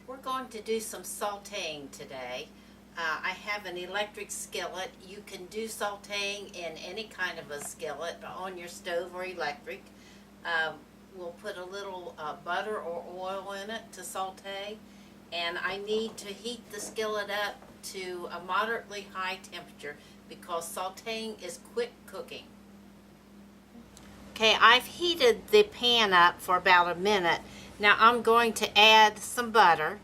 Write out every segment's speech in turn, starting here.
We're going to do some sauteing today. I have an electric skillet. You can do sauteing in any kind of a skillet, on your stove or electric. We'll put a little butter or oil in it to saute, and I need to heat the skillet up to a moderately high temperature because sauteing is quick cooking. Okay, I've heated the pan up for about a minute. Now I'm going to add some butter.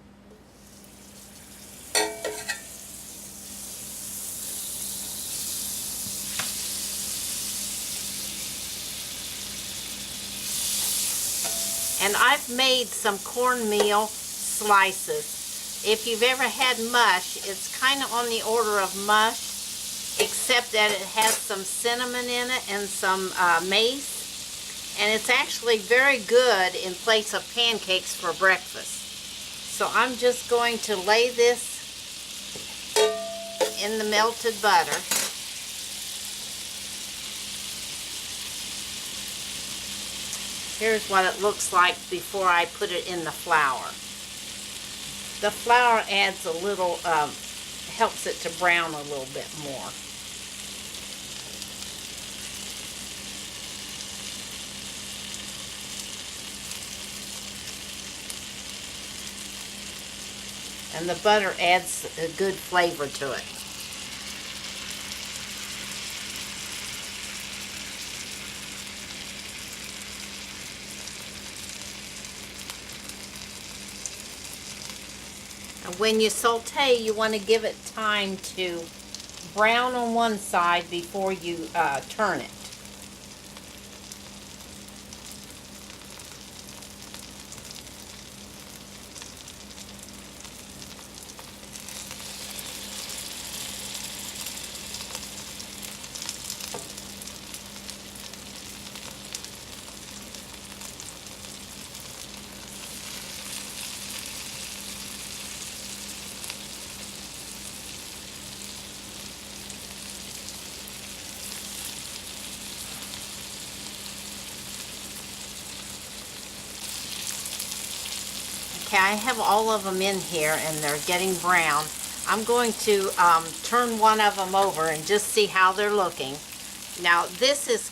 And I've made some cornmeal slices. If you've ever had mush, it's kind of on the order of mush, except that it has some cinnamon in it and some mace. And it's actually very good in place of pancakes for breakfast. So I'm just going to lay this in the melted butter. Here's what it looks like before I put it in the flour. The flour adds a little, helps it to brown a little bit more. And the butter adds a good flavor to it. And when you saute, you want to give it time to brown on one side before you turn it. Okay, I have all of them in here and they're getting brown. I'm going to turn one of them over and just see how they're looking. Now this is,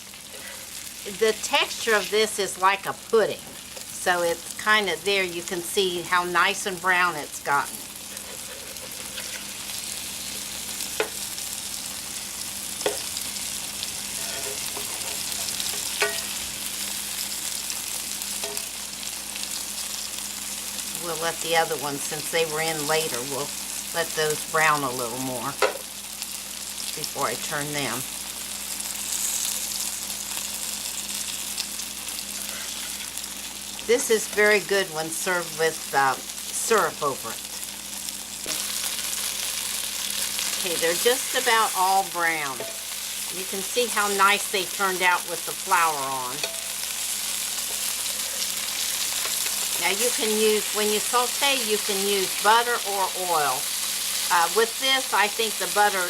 the texture of this is like a pudding. So it's kind of there, you can see how nice and brown it's gotten. We'll let the other ones, since they were in later, we'll let those brown a little more before I turn them. This is very good when served with syrup over it. Okay, they're just about all brown. You can see how nice they turned out with the flour on. Now you can use, when you saute, you can use butter or oil. With this, I think the butter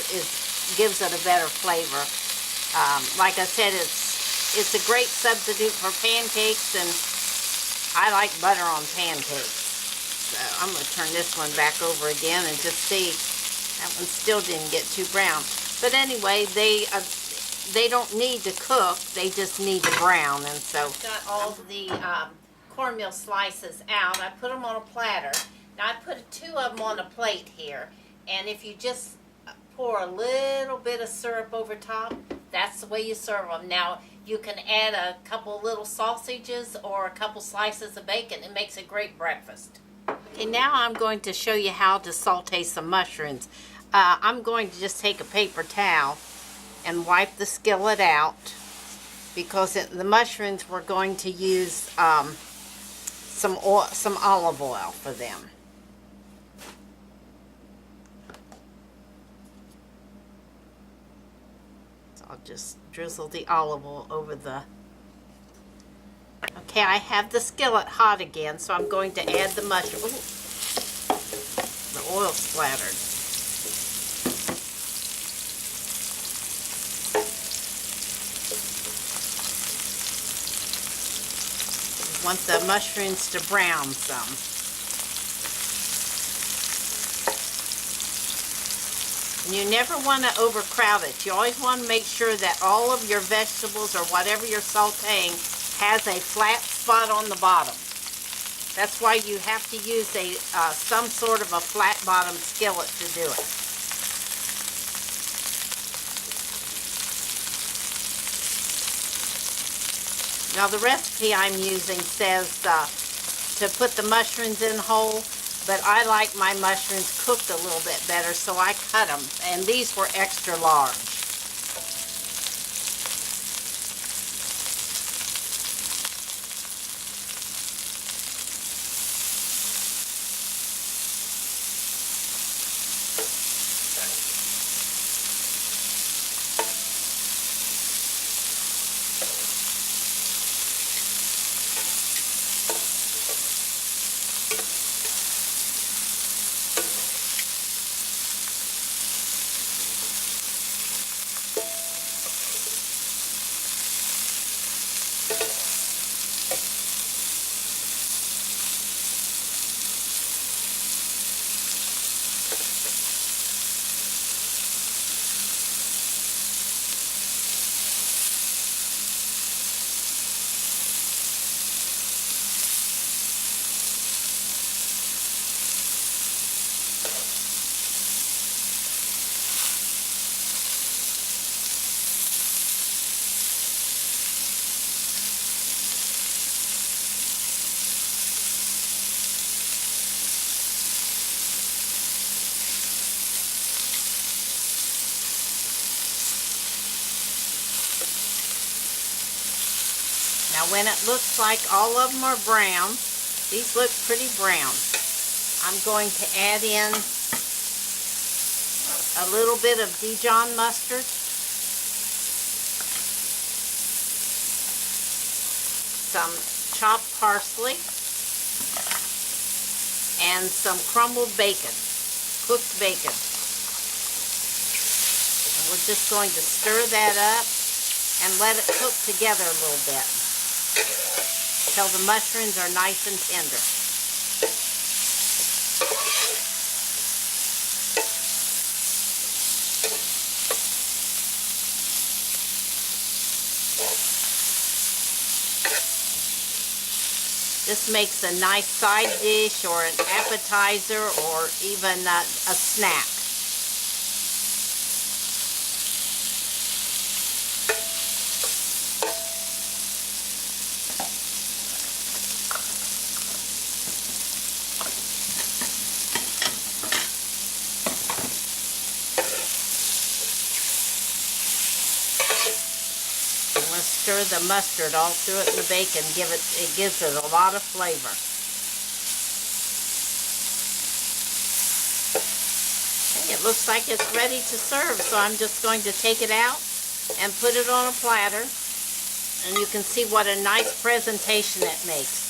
gives it a better flavor. Like I said, it's a great substitute for pancakes, and I like butter on pancakes. So I'm going to turn this one back over again and just see. That one still didn't get too brown. But anyway, they don't need to cook, they just need to brown. And so got all the cornmeal slices out. I put them on a platter. Now I put 2 of them on a plate here, and if you just pour a little bit of syrup over top, that's the way you serve them. Now you can add a couple little sausages or a couple slices of bacon. It makes a great breakfast. Okay, now I'm going to show you how to saute some mushrooms. I'm going to just take a paper towel and wipe the skillet out, because the mushrooms we're going to use some olive oil for them. So I'll just drizzle the olive oil over the... Okay, I have the skillet hot again, so I'm going to add the mushroom. Ooh, the oil splattered. Want the mushrooms to brown some. And you never want to overcrowd it. You always want to make sure that all of your vegetables or whatever you're sauteing has a flat spot on the bottom. That's why you have to use some sort of a flat bottom skillet to do it. Now the recipe I'm using says to put the mushrooms in whole, but I like my mushrooms cooked a little bit better, so I cut them, and these were extra large. Now when it looks like all of them are brown, these look pretty brown, I'm going to add in a little bit of Dijon mustard, some chopped parsley, and some crumbled bacon, cooked bacon. And we're just going to stir that up and let it cook together a little bit until the mushrooms are nice and tender. This makes a nice side dish or an appetizer or even a snack. Stir the mustard all through it in the bacon. It gives it a lot of flavor. Okay, it looks like it's ready to serve, so I'm just going to take it out and put it on a platter, and you can see what a nice presentation it makes.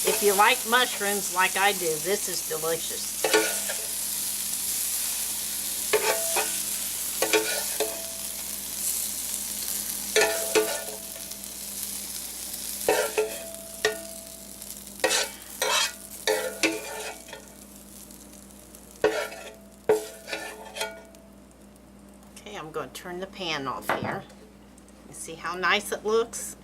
If you like mushrooms like I do, this is delicious. I'm going to turn the pan off here. You see how nice it looks?